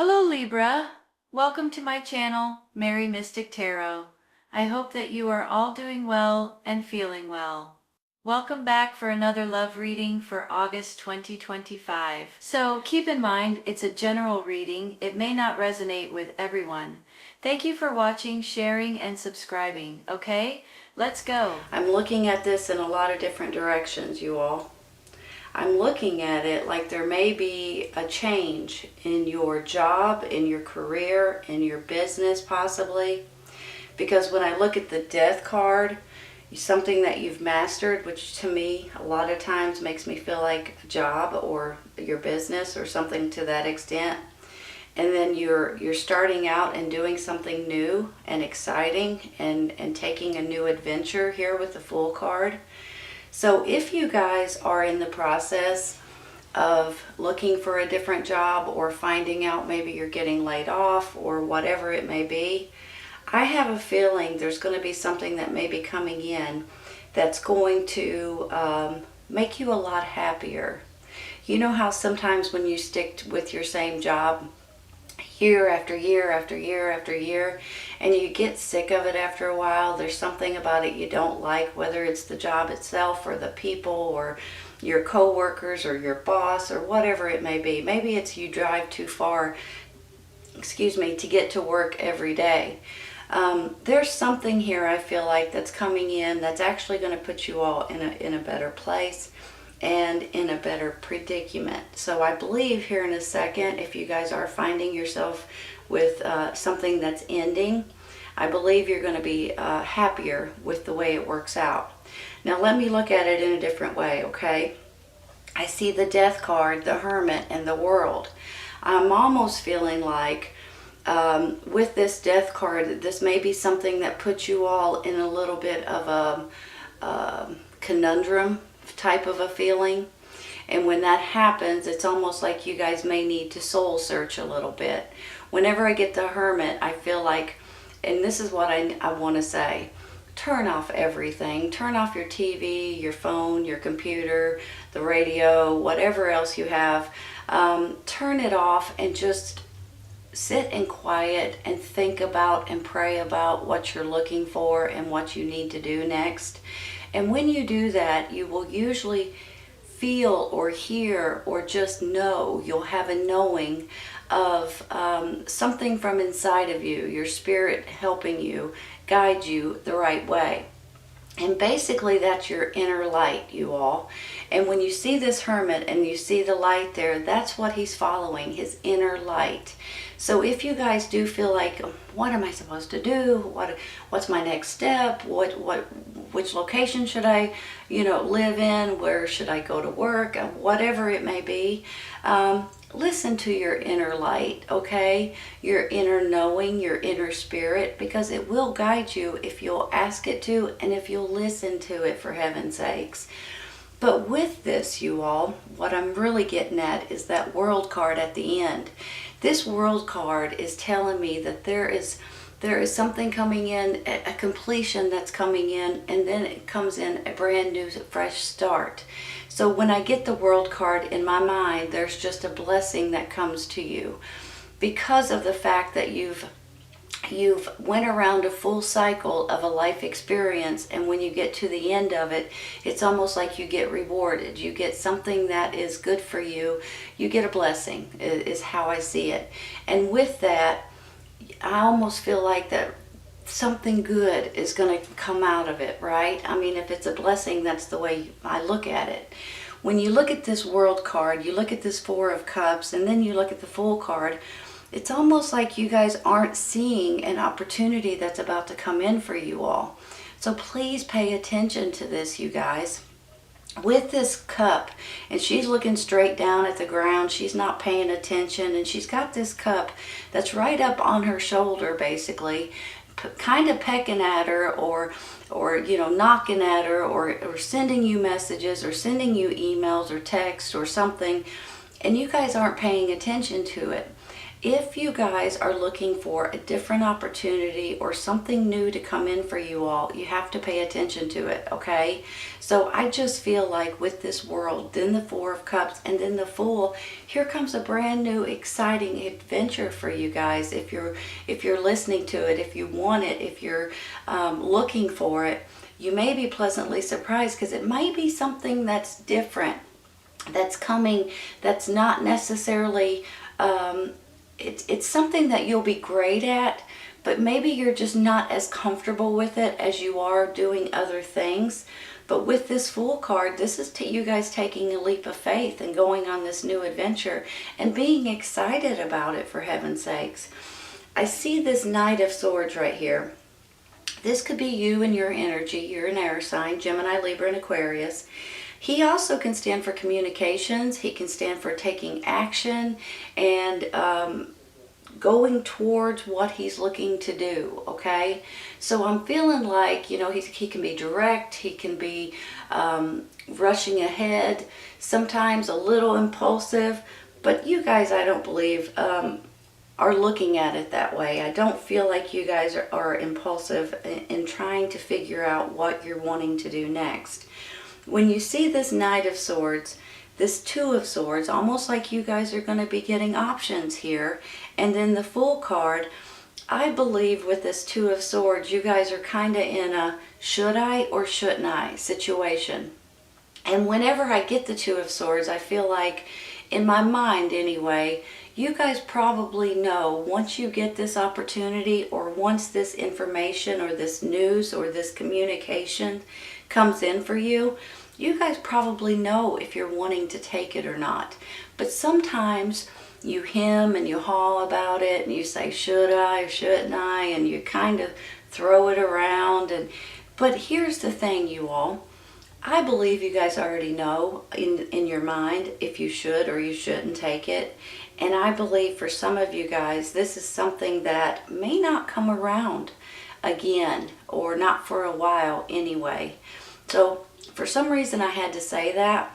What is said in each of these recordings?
Hello Libra, welcome to my channel, Mary Mystic Tarot. I hope that you are all doing well and feeling well. Welcome back for another love reading for August 2025. So keep in mind, it's a general reading. It may not resonate with everyone. Thank you for watching, sharing, and subscribing, okay? Let's go. I'm looking at this in a lot of different directions, you all. I'm looking at it like there may be a change in your job, in your career, in your business possibly. Because when I look at the Death card, something that you've mastered, which to me a lot of times makes me feel like a job or your business or something to that extent. And then you're starting out and doing something new and exciting and taking a new adventure here with the Fool card. So if you guys are in the process of looking for a different job or finding out maybe you're getting laid off or whatever it may be, I have a feeling there's going to be something that may be coming in that's going to make you a lot happier. You know how sometimes when you stick with your same job year after year after year after year and you get sick of it after a while, there's something about it you don't like, whether it's the job itself or the people or your co-workers or your boss or whatever it may be. Maybe it's you drive too far, to get to work every day. There's something here I feel like that's coming in that's actually going to put you all in a better place and in a better predicament. So I believe here in a second, if you guys are finding yourself with something that's ending, I believe you're going to be happier with the way it works out. Now let me look at it in a different way, okay? I see the Death card, the Hermit, and the World. I'm almost feeling like with this Death card, this may be something that puts you all in a little bit of a conundrum type of a feeling. And when that happens, it's almost like you guys may need to soul search a little bit. Whenever I get the Hermit, I feel like, and this is what I want to say, turn off everything. Turn off your TV, your phone, your computer, the radio, whatever else you have. Turn it off and just sit in quiet and think about and pray about what you're looking for and what you need to do next. And when you do that, you will usually feel or hear or just know, you'll have a knowing of something from inside of you, your spirit helping you, guide you the right way. And basically that's your inner light, you all. And when you see this Hermit and you see the light there, that's what he's following, his inner light. So if you guys do feel like, what am I supposed to do? What's my next step? Which location should I, live in? Where should I go to work? Whatever it may be, listen to your inner light, okay? Your inner knowing, your inner spirit, because it will guide you if you'll ask it to and if you'll listen to it, for heaven's sakes. But with this, you all, what I'm really getting at is that World card at the end. This World card is telling me that there is something coming in, a completion that's coming in, and then it comes in a brand new, fresh start. So when I get the World card in my mind, there's just a blessing that comes to you because of the fact that you've went around a full cycle of a life experience, and when you get to the end of it, it's almost like you get rewarded. You get something that is good for you. You get a blessing, is how I see it. And with that, I almost feel like that something good is going to come out of it, right? I mean, if it's a blessing, that's the way I look at it. When you look at this World card, you look at this Four of Cups, and then you look at the Fool card, it's almost like you guys aren't seeing an opportunity that's about to come in for you all. So please pay attention to this, you guys. With this cup, and she's looking straight down at the ground, she's not paying attention, and she's got this cup that's right up on her shoulder, basically, kind of pecking at her or knocking at her or sending you messages or sending you emails or texts or something, and you guys aren't paying attention to it. If you guys are looking for a different opportunity or something new to come in for you all, you have to pay attention to it, okay? So I just feel like with this world, then the Four of Cups and then the Fool, here comes a brand new exciting adventure for you guys. If you're listening to it, if you want it, if you're looking for it, you may be pleasantly surprised because it might be something that's different, that's coming, that's not necessarily it's something that you'll be great at, but maybe you're just not as comfortable with it as you are doing other things. But with this Fool card, this is you guys taking a leap of faith and going on this new adventure and being excited about it, for heaven's sakes. I see this Knight of Swords right here. This could be you and your energy. You're an air sign, Gemini, Libra, and Aquarius. He also can stand for communications. He can stand for taking action and going towards what he's looking to do, okay? So I'm feeling like, you know, he can be direct. He can be rushing ahead, sometimes a little impulsive. But you guys, I don't believe, are looking at it that way. I don't feel like you guys are impulsive in trying to figure out what you're wanting to do next. When you see this Knight of Swords, this Two of Swords, almost like you guys are going to be getting options here. And then the Fool card, I believe with this Two of Swords, you guys are kind of in a should I or shouldn't I situation. And whenever I get the Two of Swords, I feel like, in my mind anyway, you guys probably know once you get this opportunity or once this information or this news or this communication comes in for you, you guys probably know if you're wanting to take it or not. But sometimes you hem and you haw about it and you say, should I or shouldn't I? And you kind of throw it around. But here's the thing, you all. I believe you guys already know in your mind if you should or you shouldn't take it. And I believe for some of you guys, this is something that may not come around again, or not for a while anyway. So for some reason I had to say that.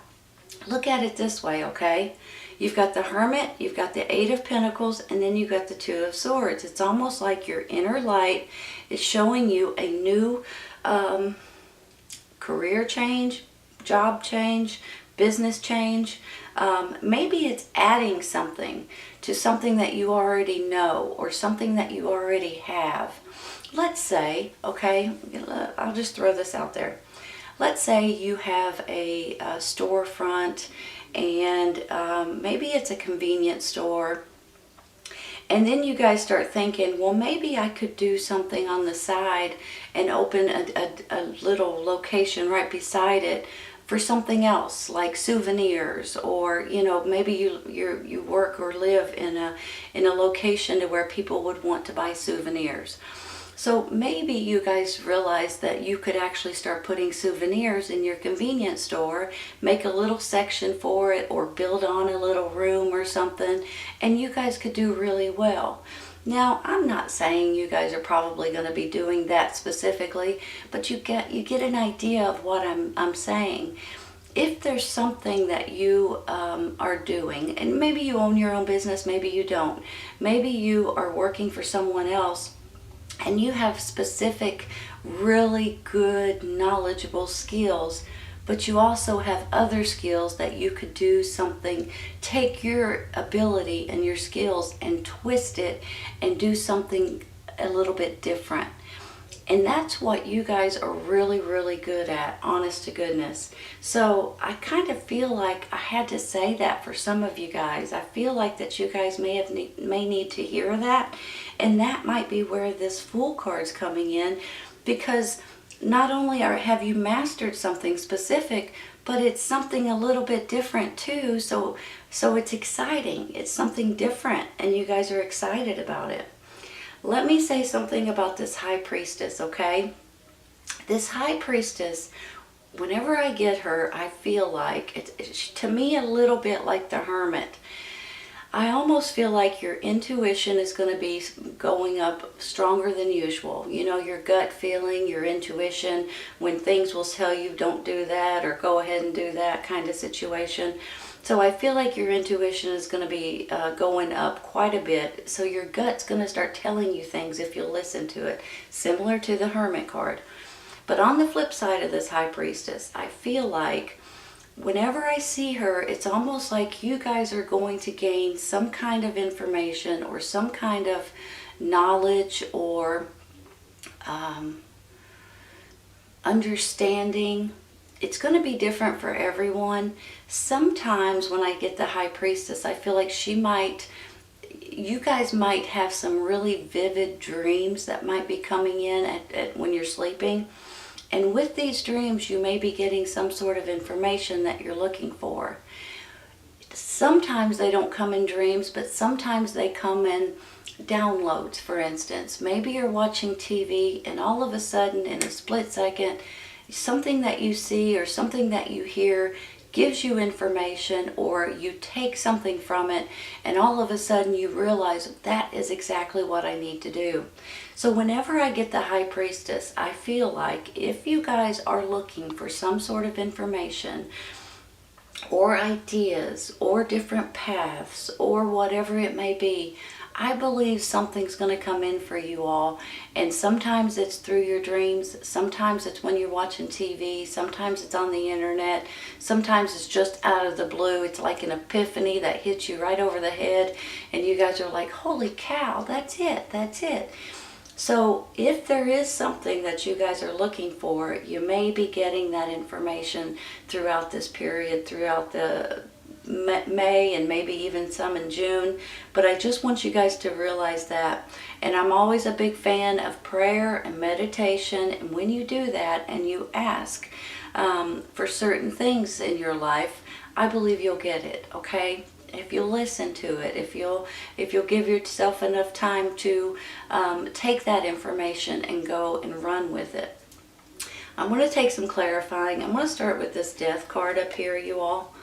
Look at it this way, okay? You've got the Hermit, you've got the Eight of Pentacles, and then you've got the Two of Swords. It's almost like your inner light is showing you a new career change, job change, business change. Maybe it's adding something to something that you already know or something that you already have. Let's say, okay, I'll just throw this out there. Let's say you have a storefront and maybe it's a convenience store. And then you guys start thinking, well, maybe I could do something on the side and open a little location right beside it for something else, like souvenirs, or, you know, maybe you work or live in a location to where people would want to buy souvenirs. So maybe you guys realize that you could actually start putting souvenirs in your convenience store, make a little section for it, or build on a little room or something, and you guys could do really well. Now, I'm not saying you guys are probably going to be doing that specifically, but you get an idea of what I'm saying. If there's something that you are doing, and maybe you own your own business, maybe you don't, maybe you are working for someone else, and you have specific, really good, knowledgeable skills, but you also have other skills that you could do something, take your ability and your skills and twist it and do something a little bit different. And that's what you guys are really, really good at, honest to goodness. So I kind of feel like I had to say that for some of you guys. I feel like that you guys may need to hear that. And that might be where this Fool card's coming in, because not only have you mastered something specific, but it's something a little bit different too. So it's exciting. It's something different, and you guys are excited about it. Let me say something about this High Priestess, okay? This High Priestess, whenever I get her, I feel like, it's to me a little bit like the Hermit. I almost feel like your intuition is going to be going up stronger than usual. You know, your gut feeling, your intuition, when things will tell you don't do that or go ahead and do that kind of situation. So I feel like your intuition is going to be going up quite a bit. So your gut's going to start telling you things if you'll listen to it, similar to the Hermit card. But on the flip side of this High Priestess, I feel like whenever I see her, it's almost like you guys are going to gain some kind of information or some kind of knowledge or understanding. It's going to be different for everyone. Sometimes when I get the High Priestess, I feel like you guys might have some really vivid dreams that might be coming in when you're sleeping. And with these dreams, you may be getting some sort of information that you're looking for. Sometimes they don't come in dreams, but sometimes they come in downloads, for instance. Maybe you're watching TV and all of a sudden, in a split second, something that you see or something that you hear gives you information, or you take something from it and all of a sudden you realize that is exactly what I need to do. So whenever I get the High Priestess, I feel like if you guys are looking for some sort of information or ideas or different paths or whatever it may be, I believe something's going to come in for you all. And sometimes it's through your dreams. Sometimes it's when you're watching TV. Sometimes it's on the internet. Sometimes it's just out of the blue. It's like an epiphany that hits you right over the head. And you guys are like, holy cow, that's it. That's it. So if there is something that you guys are looking for, you may be getting that information throughout this period, throughout the May and maybe even some in June. But I just want you guys to realize that. And I'm always a big fan of prayer and meditation. And when you do that and you ask for certain things in your life, I believe you'll get it, okay? If you'll listen to it, if you'll give yourself enough time to take that information and go and run with it. I'm going to take some clarifying. I'm going to start with this Death card up here, you all.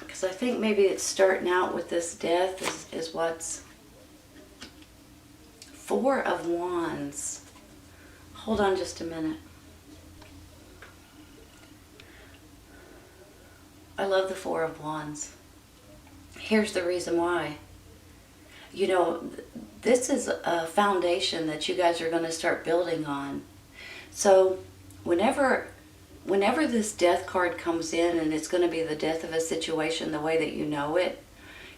Because I think maybe it's starting out with this Death is what's... Four of Wands. Hold on just a minute. I love the Four of Wands. Here's the reason why. You know, this is a foundation that you guys are going to start building on. So whenever this Death card comes in and it's going to be the death of a situation the way that you know it,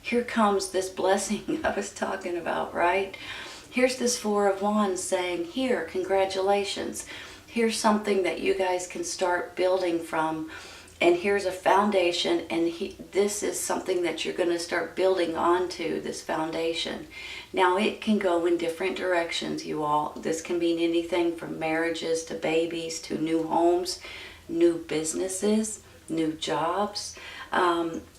here comes this blessing I was talking about, right? Here's this Four of Wands saying, here, congratulations. Here's something that you guys can start building from. And here's a foundation, and this is something that you're going to start building onto, this foundation. Now, it can go in different directions, you all. This can mean anything from marriages to babies to new homes, new businesses, new jobs.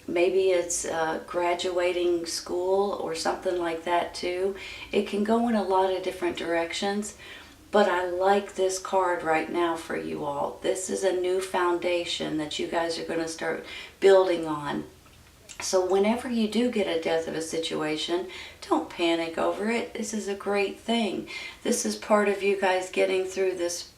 Maybe it's graduating school or something like that too. It can go in a lot of different directions. But I like this card right now for you all. This is a new foundation that you guys are going to start building on. So whenever you do get a death of a situation, don't panic over it. This is a great thing. This is part of you guys getting through this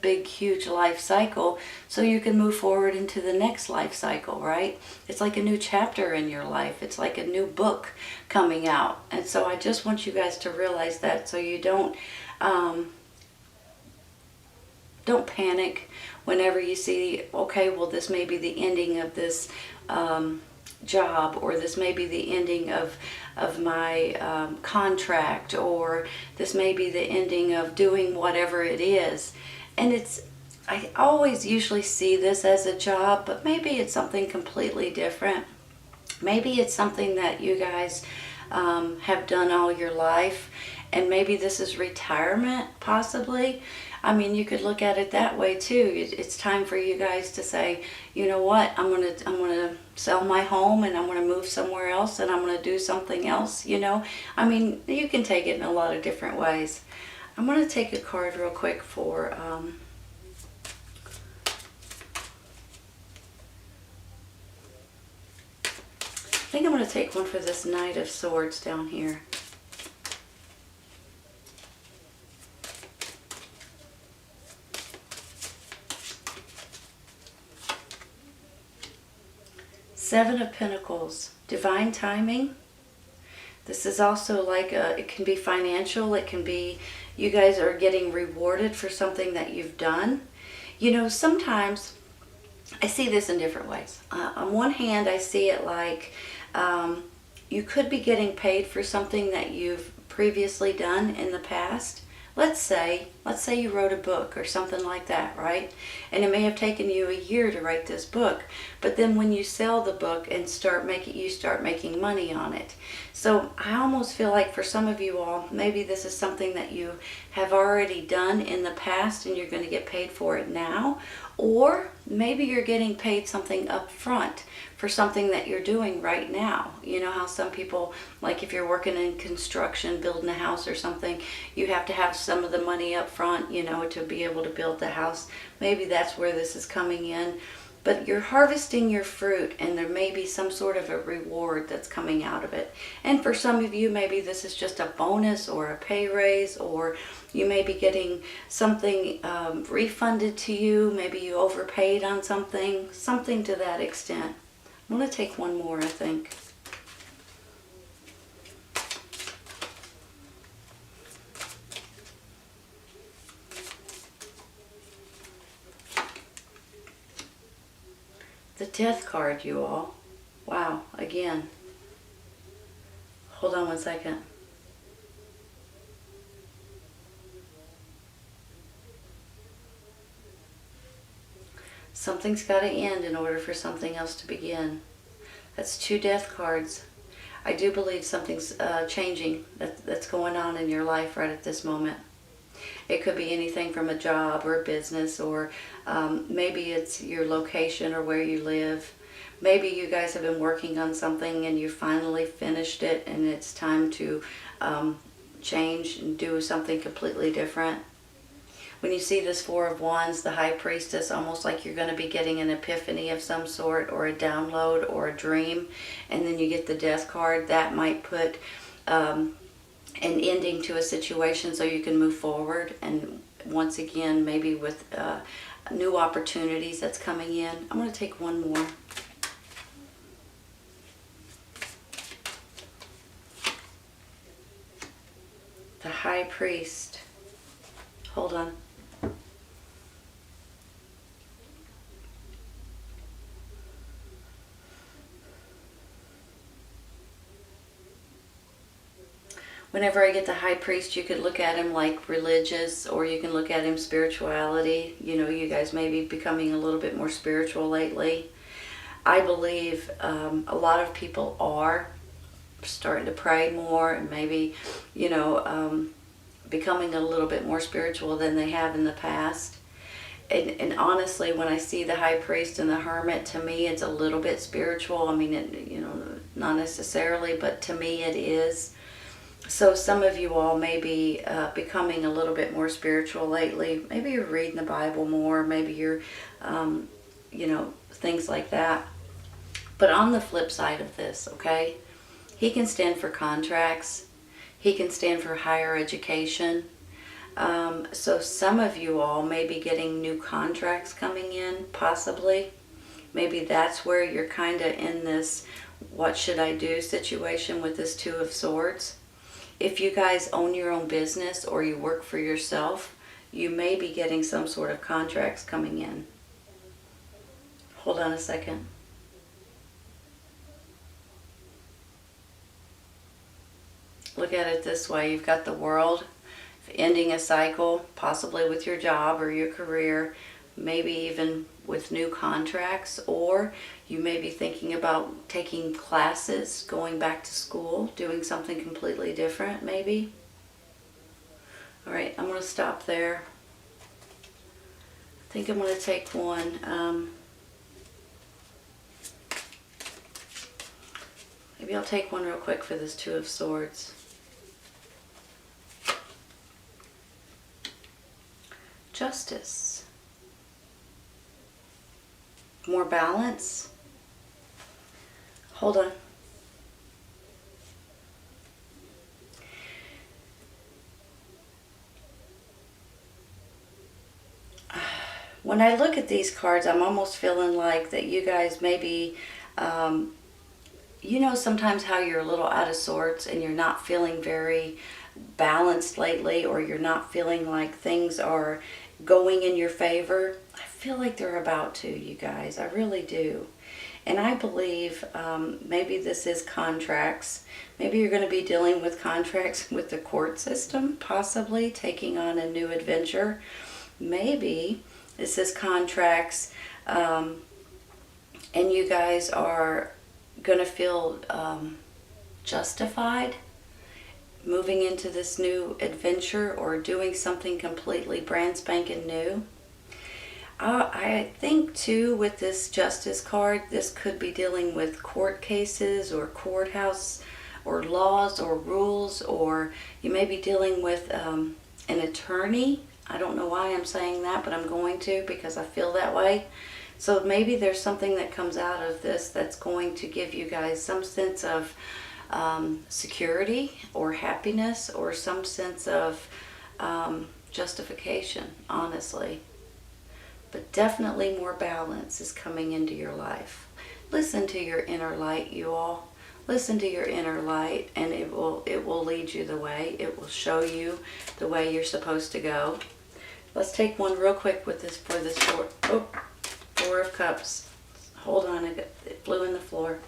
big, huge life cycle so you can move forward into the next life cycle, right? It's like a new chapter in your life. It's like a new book coming out. And so I just want you guys to realize that so you don't panic whenever you see, okay, well, this may be the ending of this job, or this may be the ending of my contract, or this may be the ending of doing whatever it is. And I always usually see this as a job, but maybe it's something completely different. Maybe it's something that you guys have done all your life, and maybe this is retirement, possibly. I mean, you could look at it that way too. It's time for you guys to say, you know what, I'm gonna sell my home and I'm gonna move somewhere else and I'm gonna do something else, you know. I mean, you can take it in a lot of different ways. I'm gonna take a card real quick for I think I'm gonna take one for this Knight of Swords down here. Seven of Pentacles, divine timing. This is also like it can be financial. It can be you guys are getting rewarded for something that you've done. You know, sometimes I see this in different ways. On one hand, I see it like you could be getting paid for something that you've previously done in the past. Let's say you wrote a book or something like that, right? And it may have taken you a year to write this book, but then when you sell the book and you start making money on it. So I almost feel like for some of you all, maybe this is something that you have already done in the past and you're going to get paid for it now, or maybe you're getting paid something up front for something that you're doing right now. You know how some people, like if you're working in construction, building a house or something, you have to have some of the money up front, you know, to be able to build the house. Maybe that's where this is coming in. But you're harvesting your fruit, and there may be some sort of a reward that's coming out of it. And for some of you, maybe this is just a bonus or a pay raise, or you may be getting something refunded to you. Maybe you overpaid on something to that extent. I'm going to take one more, I think. The Death card, you all. Wow, again. Hold on one second. Something's got to end in order for something else to begin. That's two Death cards. I do believe something's changing that's going on in your life right at this moment. It could be anything from a job or a business, or maybe it's your location or where you live. Maybe you guys have been working on something and you finally finished it and it's time to change and do something completely different. When you see this Four of Wands, the High Priestess, almost like you're going to be getting an epiphany of some sort, or a download, or a dream, and then you get the Death card. That might put an ending to a situation so you can move forward, and once again, maybe with new opportunities that's coming in. I'm going to take one more. The High Priest. Hold on. Whenever I get the High Priest, you could look at him like religious, or you can look at him spirituality. You know, you guys may be becoming a little bit more spiritual lately. I believe a lot of people are starting to pray more, and maybe, you know, becoming a little bit more spiritual than they have in the past. And honestly, when I see the High Priest and the Hermit, to me it's a little bit spiritual. I mean, you know, not necessarily, but to me it is. So some of you all may be becoming a little bit more spiritual lately. Maybe you're reading the Bible more. Maybe you're, you know, things like that. But on the flip side of this, okay, he can stand for contracts. He can stand for higher education. So some of you all may be getting new contracts coming in, possibly. Maybe that's where you're kind of in this what should I do situation with this Two of Swords. If you guys own your own business or you work for yourself, you may be getting some sort of contracts coming in. Hold on a second. Look at it this way. You've got the World, ending a cycle, possibly with your job or your career, maybe even with new contracts, or you may be thinking about taking classes, going back to school, doing something completely different, maybe. All right, I'm going to stop there. I think I'm going to take one. Maybe I'll take one real quick for this Two of Swords. Justice. More balance. Hold on. When I look at these cards, I'm almost feeling like that you guys maybe You know sometimes how you're a little out of sorts and you're not feeling very balanced lately, or you're not feeling like things are going in your favor? I feel like they're about to, you guys. I really do. And I believe maybe this is contracts. Maybe you're going to be dealing with contracts with the court system, possibly taking on a new adventure. Maybe this is contracts, and you guys are going to feel justified moving into this new adventure or doing something completely brand spanking new. I think too with this Justice card, this could be dealing with court cases or courthouse or laws or rules, or you may be dealing with an attorney. I don't know why I'm saying that, but I'm going to because I feel that way. So maybe there's something that comes out of this that's going to give you guys some sense of security or happiness or some sense of justification, honestly. But definitely more balance is coming into your life. Listen to your inner light, you all. Listen to your inner light, and it will lead you the way. It will show you the way you're supposed to go. Let's take one real quick with this for this Four of Cups. Hold on, it flew in the floor.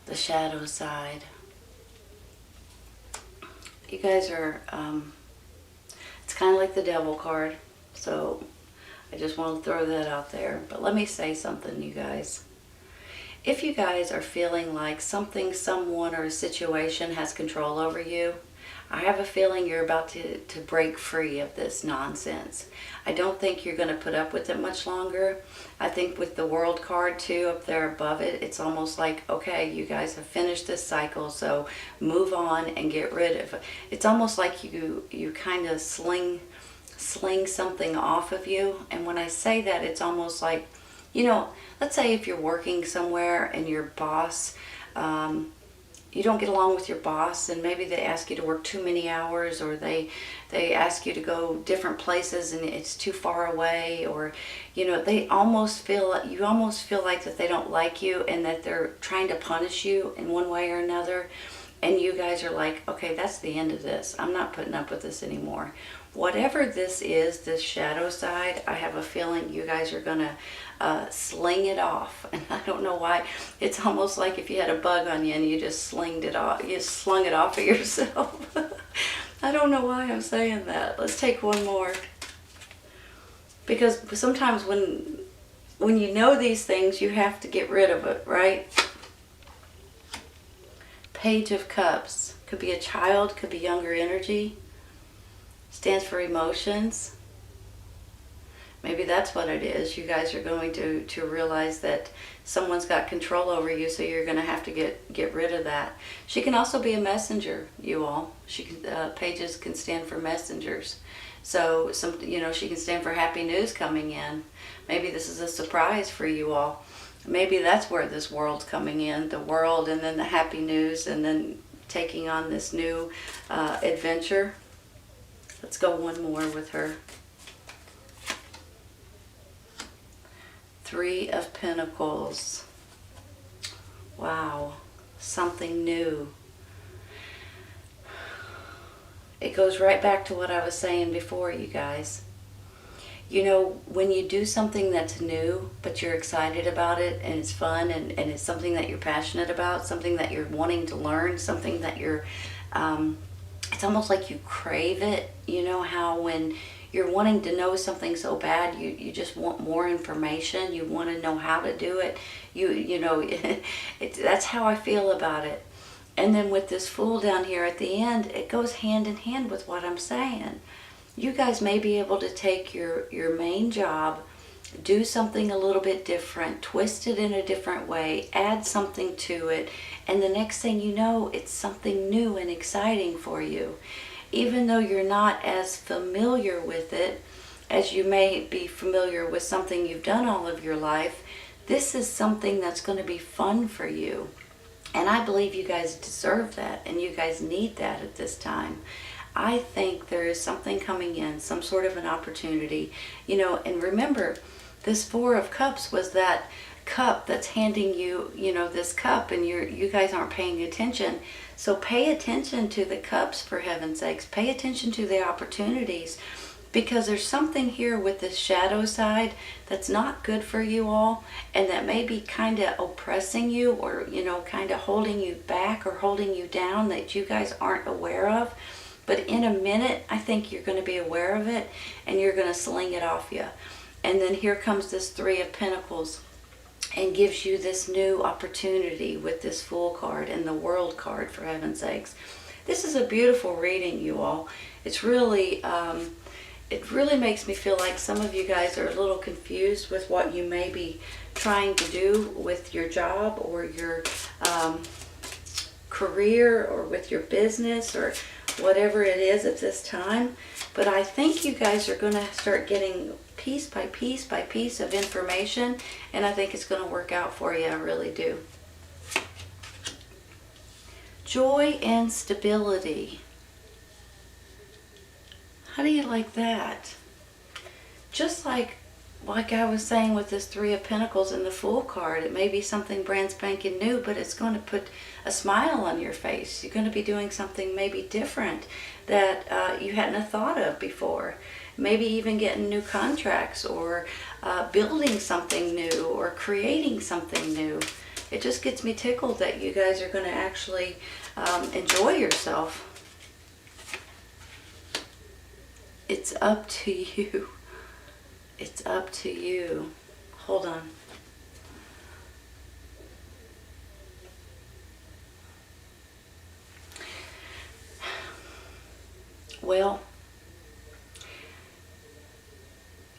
The shadow side. You guys are, it's kind of like the Devil card, so I just want to throw that out there. But let me say something, you guys. If you guys are feeling like something, someone, or a situation has control over you, I have a feeling you're about to break free of this nonsense. I don't think you're going to put up with it much longer. I think with the World card too up there above it, it's almost like, okay, you guys have finished this cycle, so move on and get rid of it. It's almost like you kind of sling something off of you. And when I say that, it's almost like, you know, let's say if you're working somewhere and your boss, you don't get along with your boss, and maybe they ask you to work too many hours, or they ask you to go different places and it's too far away, or you know, you almost feel like that they don't like you and that they're trying to punish you in one way or another, and you guys are like, okay, that's the end of this. I'm not putting up with this anymore. Whatever this is, this shadow side, I have a feeling you guys are gonna sling it off. And I don't know why. It's almost like if you had a bug on you and you just slung it off of yourself. I don't know why I'm saying that. Let's take one more. Because sometimes when you know these things, you have to get rid of it, right? Page of Cups. Could be a child, could be younger energy. Stands for emotions. Maybe that's what it is. You guys are going to realize that someone's got control over you, so you're going to have to get rid of that. She can also be a messenger, you all. Pages can stand for messengers. So she can stand for happy news coming in. Maybe this is a surprise for you all. Maybe that's where this world's coming in. The world, and then the happy news, and then taking on this new adventure. Let's go one more with her. Three of Pentacles. Wow, something new. It goes right back to what I was saying before, you guys. You know, when you do something that's new, but you're excited about it, and it's fun, and it's something that you're passionate about, something that you're wanting to learn, something that you're, it's almost like you crave it. You know how when you're wanting to know something so bad, you just want more information, you want to know how to do it, you know, that's how I feel about it. And then with this Fool down here at the end, it goes hand in hand with what I'm saying. You guys may be able to take your main job, do something a little bit different, twist it in a different way, add something to it, and the next thing you know, it's something new and exciting for you. Even though you're not as familiar with it as you may be familiar with something you've done all of your life, this is something that's going to be fun for you. And I believe you guys deserve that, and you guys need that at this time. I think there is something coming in, some sort of an opportunity, and remember, this Four of Cups was that cup that's handing you, this cup, and you guys aren't paying attention. So pay attention to the cups, for heaven's sakes. Pay attention to the opportunities, because there's something here with this shadow side that's not good for you all, and that may be kind of oppressing you, or kind of holding you back or holding you down, that you guys aren't aware of. But in a minute, I think you're going to be aware of it, and you're going to sling it off you. And then here comes this Three of Pentacles, and gives you this new opportunity with this Fool card and the World card, for heaven's sakes. This is a beautiful reading, you all. It's really, it really makes me feel like some of you guys are a little confused with what you may be trying to do with your job, or your career, or with your business, or whatever it is at this time. But I think you guys are going to start getting piece by piece by piece of information, and I think it's going to work out for you. I really do. Joy and stability. How do you like that? Just like I was saying with this Three of Pentacles and the Fool card, it may be something brand spanking new, but it's going to put a smile on your face. You're going to be doing something maybe different that you hadn't thought of before. Maybe even getting new contracts, or building something new, or creating something new. It just gets me tickled that you guys are going to actually enjoy yourself. It's up to you. It's up to you. Hold on. Well,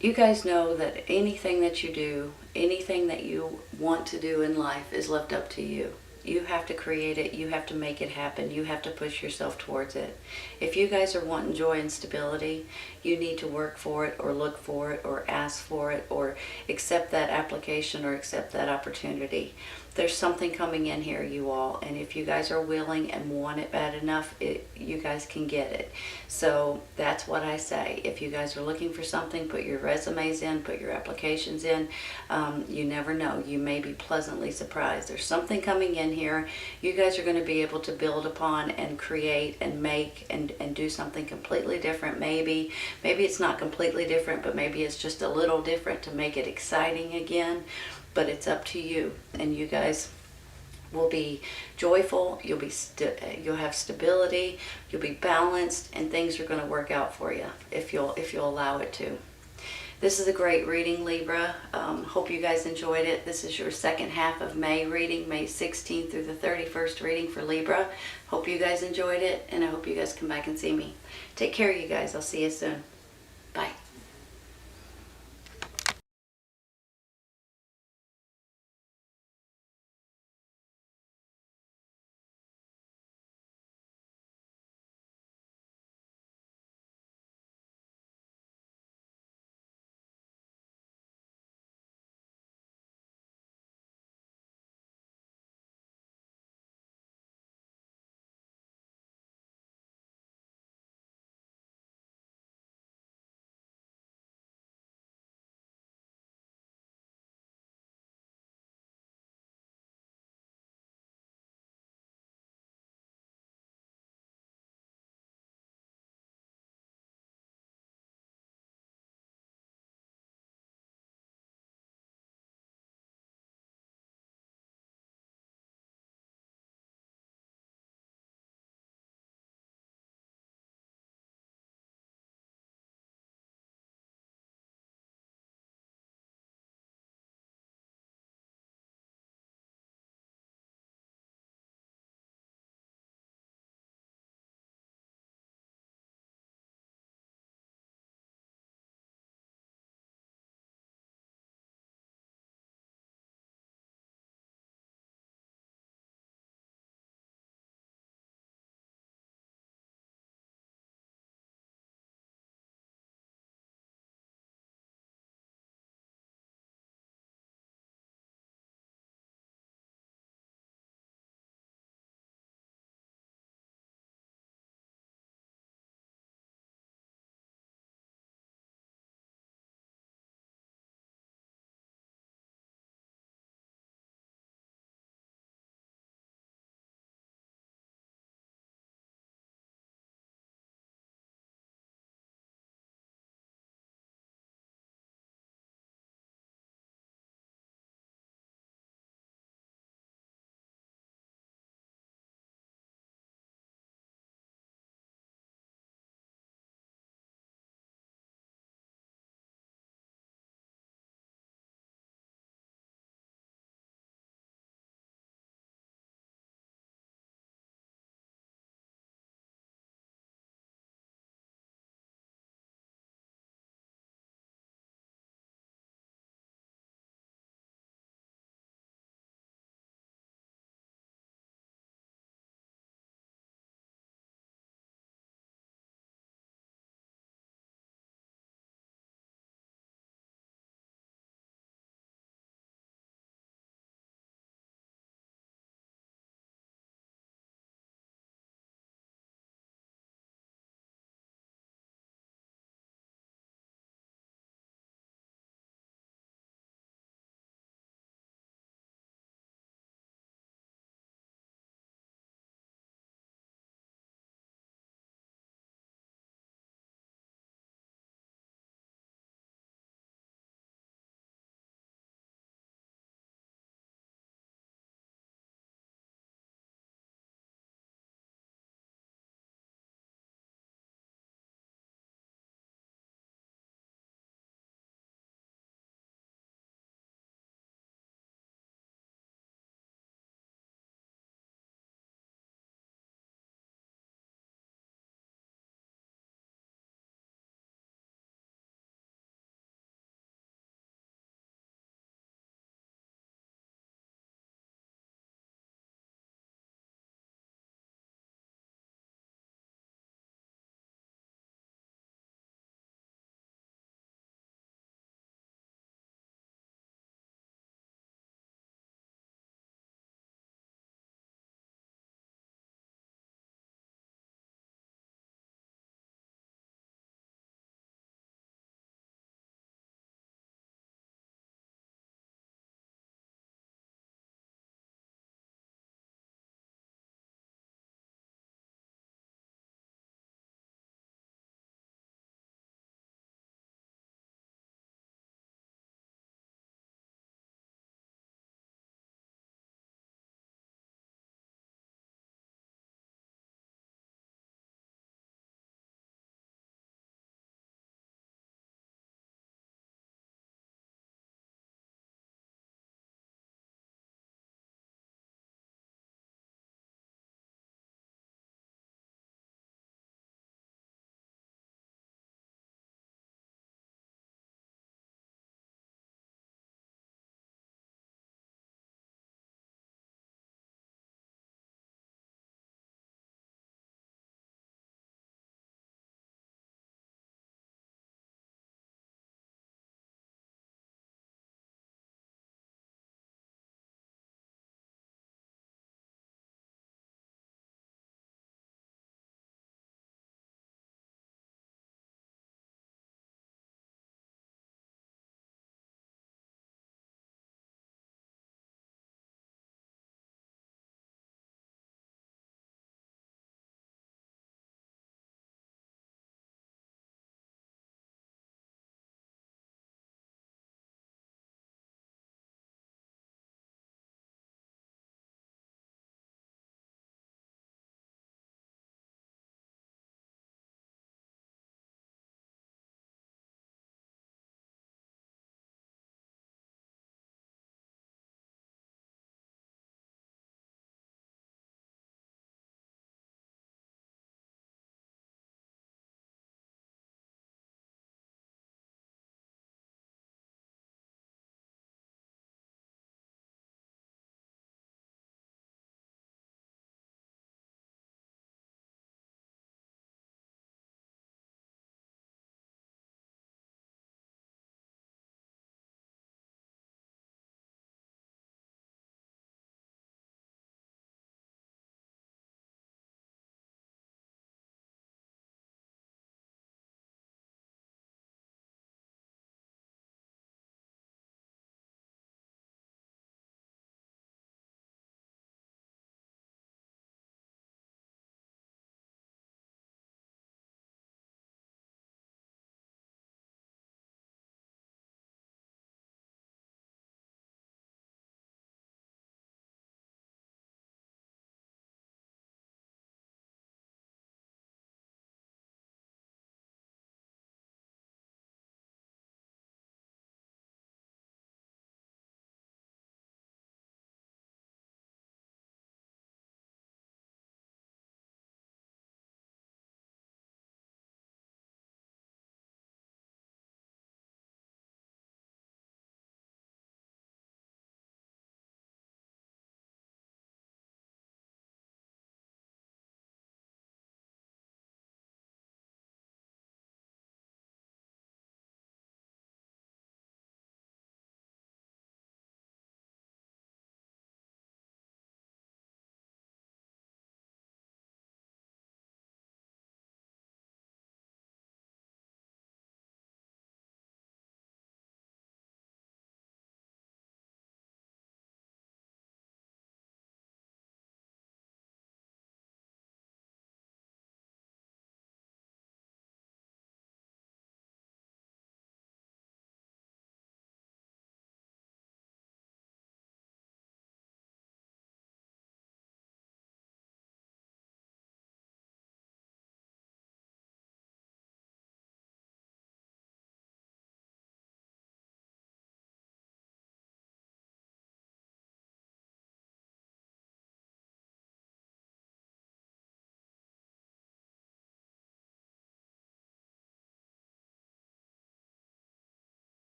you guys know that anything that you do, anything that you want to do in life is left up to you. You have to create it. You have to make it happen. You have to push yourself towards it. If you guys are wanting joy and stability, you need to work for it, or look for it, or ask for it, or accept that application, or accept that opportunity. There's something coming in here, you all, and if you guys are willing and want it bad enough, you guys can get it. So that's what I say. If you guys are looking for something, put your resumes in, put your applications in. You never know. You may be pleasantly surprised. There's something coming in here. You guys are going to be able to build upon and create and make and do something completely different. Maybe it's not completely different, but maybe it's just a little different to make it exciting again. But it's up to you, and you guys will be joyful. You'll have stability. You'll be balanced, and things are going to work out for you if you'll allow it to. This is a great reading, Libra. Hope you guys enjoyed it. This is your second half of May reading, May 16th through the 31st reading for Libra. Hope you guys enjoyed it, and I hope you guys come back and see me. Take care, you guys. I'll see you soon.